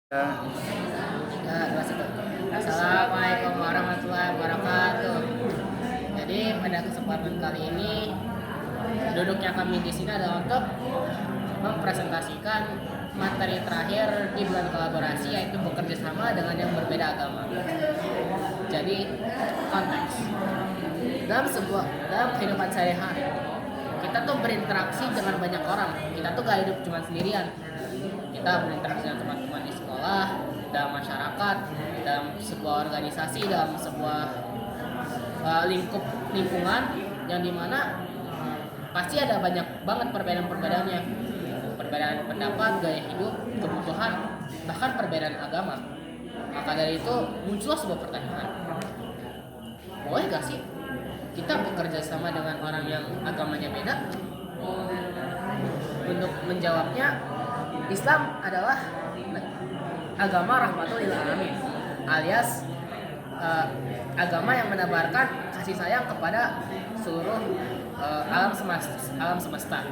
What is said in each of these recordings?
Dua situ. Assalamualaikum warahmatullahi wabarakatuh. Jadi pada kesempatan kali ini duduknya kami di sini adalah untuk mempresentasikan materi terakhir di bulan kolaborasi, yaitu bekerja sama dengan yang berbeda agama. Jadi konteks dalam kehidupan sehari-hari kita tuh berinteraksi dengan banyak orang. Kita tuh gak hidup cuma sendirian. Kita berinteraksi dengan teman-teman di sekolah, dalam masyarakat, dalam sebuah organisasi, dalam sebuah lingkungan yang dimana pasti ada banyak banget perbedaan-perbedaannya, perbedaan pendapat, gaya hidup, kebutuhan, bahkan perbedaan agama. Maka dari itu muncul sebuah pertanyaan, boleh gak sih kita bekerja sama dengan orang yang agamanya beda? Untuk menjawabnya, Islam adalah agama rahmatul lil alamin, alias agama yang menebarkan kasih sayang kepada seluruh alam semesta.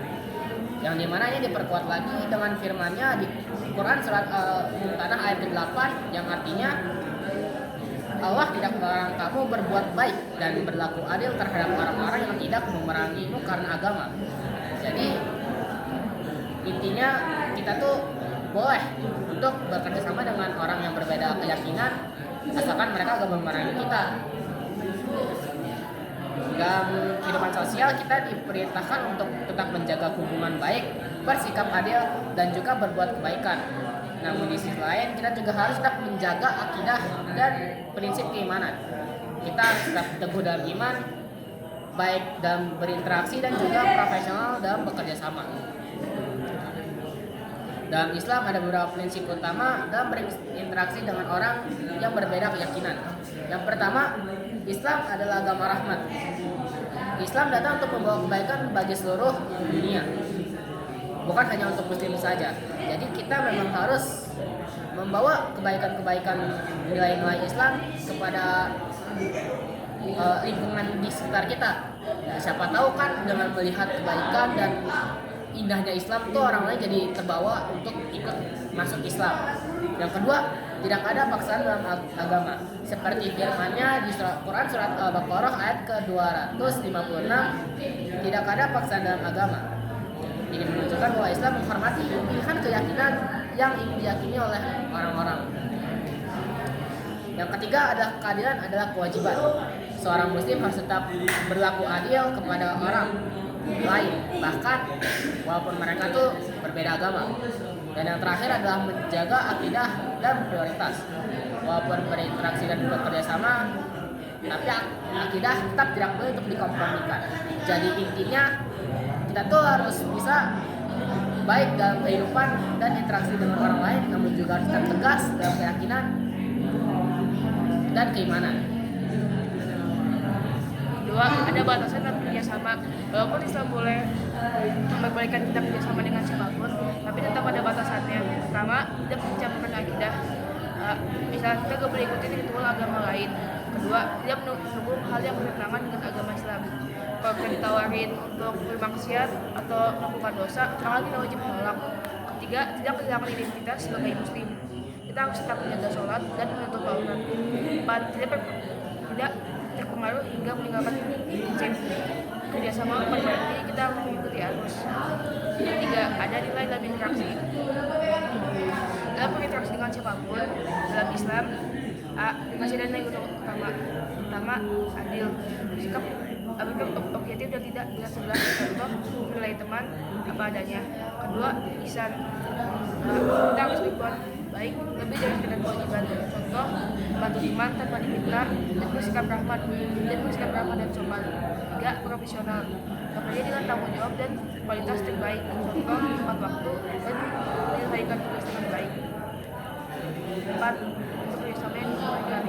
Yang dimana ini diperkuat lagi dengan firman-Nya di Quran surat Al-Mumtanah ayat ke-8, yang artinya Allah tidak melarang kamu berbuat baik dan berlaku adil terhadap orang-orang yang tidak memerangimu karena agama. Jadi intinya kita tuh boleh untuk bekerja sama dengan orang yang berbeda keyakinan, asalkan mereka gak memerangi kita. Dalam kehidupan sosial kita diperintahkan untuk tetap menjaga hubungan baik, bersikap adil, dan juga berbuat kebaikan. Namun di sisi lain kita juga harus tetap menjaga akidah dan prinsip keimanan. Kita harus tetap teguh dalam iman, baik dalam berinteraksi dan juga profesional dalam bekerja sama. Dalam Islam ada beberapa prinsip utama dalam berinteraksi dengan orang yang berbeda keyakinan. Yang pertama, Islam adalah agama rahmat. Islam datang untuk membawa kebaikan bagi seluruh dunia, bukan hanya untuk muslim saja. Jadi kita memang harus membawa kebaikan-kebaikan nilai-nilai Islam kepada lingkungan di sekitar kita. Nah, siapa tahu kan dengan melihat kebaikan dan indahnya Islam tuh orang lain jadi terbawa untuk ikut masuk Islam. Yang kedua, tidak ada paksaan dalam agama. Seperti firman-Nya di Quran surat Al-Baqarah ayat ke-256, tidak ada paksaan dalam agama. Ini menunjukkan bahwa Islam menghormati pilihan keyakinan yang ingin diyakini oleh orang-orang. Yang ketiga adalah keadilan adalah kewajiban. Seorang muslim harus tetap berlaku adil kepada orang lain, bahkan walaupun mereka tuh berbeda agama. Dan yang terakhir adalah menjaga akidah dan prioritas. Walaupun berinteraksi dan bekerja sama, tapi akidah tetap tidak boleh untuk dikompromikan. Jadi intinya kita tuh harus bisa baik dalam kehidupan dan interaksi dengan orang lain, namun juga harus tetap tegas dalam keyakinan dan keimanan. Kedua, ada batasan dalam kerjasama. Walaupun Islam boleh memperbolehkan kita kerjasama dengan siapapun, tapi tetap ada batasannya. Pertama, tidak mencampurkan akidah. Misalnya kita gak boleh ikutin ritual agama lain. Kedua, tidak menunggu hal yang bertentangan dengan agama Islam. Kalau kita ditawarin untuk bermaksiat atau melakukan dosa, maka kita wajib menolak. Ketiga, tidak kehilangan identitas sebagai muslim. Kita harus tetap menjaga sholat dan menuntut aurat. Empat, tidak terpengaruh hingga meninggalkan prinsip. Kerjasama bukan berarti kita harus mengikuti arus. Tiga, ada nilai dalam interaksi. Dalam berinteraksi dengan siapapun dalam Islam, masih ada nilai utama. Pertama, adil, bersikap objektif dan tidak belah sebelah. Contoh, menilai teman apa adanya. Kedua, ihsan, kita harus berbuat baik lebih dari sekedar kewajiban. Contoh, bantu teman tanpa diminta, dan bersikap rahmat dan sopan. Tiga, profesional, bekerja dengan tanggung jawab dan kualitas terbaik. Contoh, tepat waktu dan menyelesaikan tugas dengan baik. Empat, untuk kerjasama yang disesuaikan.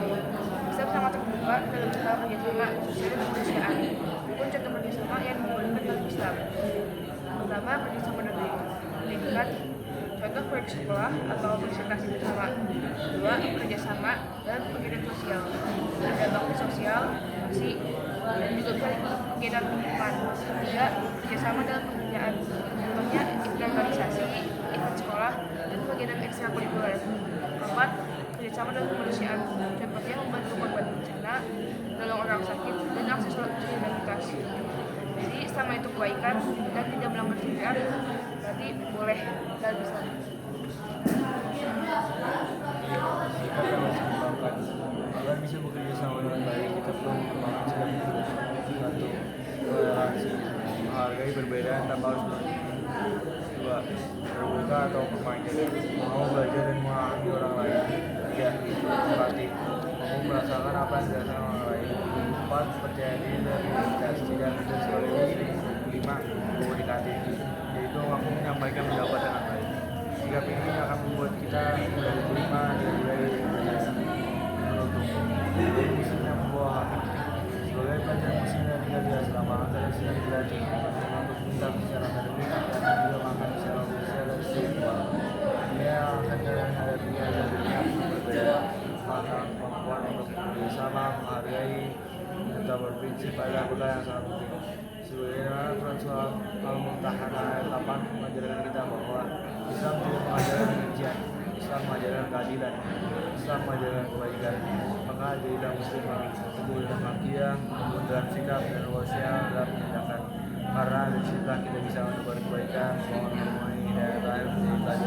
Islam sangat terbuka dalam cara kerjasama sosial dan kemanusiaan. Pun contoh kerjasama yang dibolehkan dalam Islam. Pertama, kerjasama dengan pendidikan. Contoh proyek sekolah atau presentasi bersama. Kedua, kerjasama dan kegiatan sosial. Ada bakti sosial, aksi, dan juga bisa kegiatan lingkungan. Tiga, kerjasama dalam pekerjaan. Contohnya organisasi, event sekolah, dan kegiatan ekstrakurikuler. bersama dan kemanusiaan, contohnya membantu korban bencana, menolong orang sakit, dan akses solidaritas. Jadi selama itu kebaikan dan tidak melanggar syariat, berarti boleh dan bisa. Sikap yang harus dikembangkan agar bisa bekerja sama dengan baik, kita perlu mengembangkan sikap itu. Satu, toleransi, menghargai perbedaan tanpa harus berunding. Dua, terbuka atau open-minded, mau belajar dan memahami orang lain. Tiga, empati, mau merasakan apa yang dirasakan orang lain. Empat, percaya diri dan integritas, tidak mudah sekali. Lima, komunikatif, yaitu mampu menyampaikan pendapat dengan baik. Sikap ini akan membuat kita mudah diterima dan mulai dipercaya. Menurutku, muslim yang membawa hak sebagai pelajar muslim yang tinggal di asrama agar sedang belajar untuk pintar secara akademik dan juga makan secara sosial dan spiritual. Dia akan kalian hadapi adalah dunia berbeda, maka kemampuan untuk bersama menghargai serta berprinsip adalah bekal yang sangat penting. Sebagaimana Quran surah Al-Mumtahanah ayat 8 mengajarkan kita bahwa Islam tidak mengajarkan kebencian, Islam mengajarkan keadilan, Islam mengajarkan kebaikan. Maka jadilah muslimah teguh dalam akidah, teguh dalam sikap dan wasiat dalam tindakan. Karena dari situlah kita bisa menebar kebaikan, mengurangi hidayah, menjadi pelajar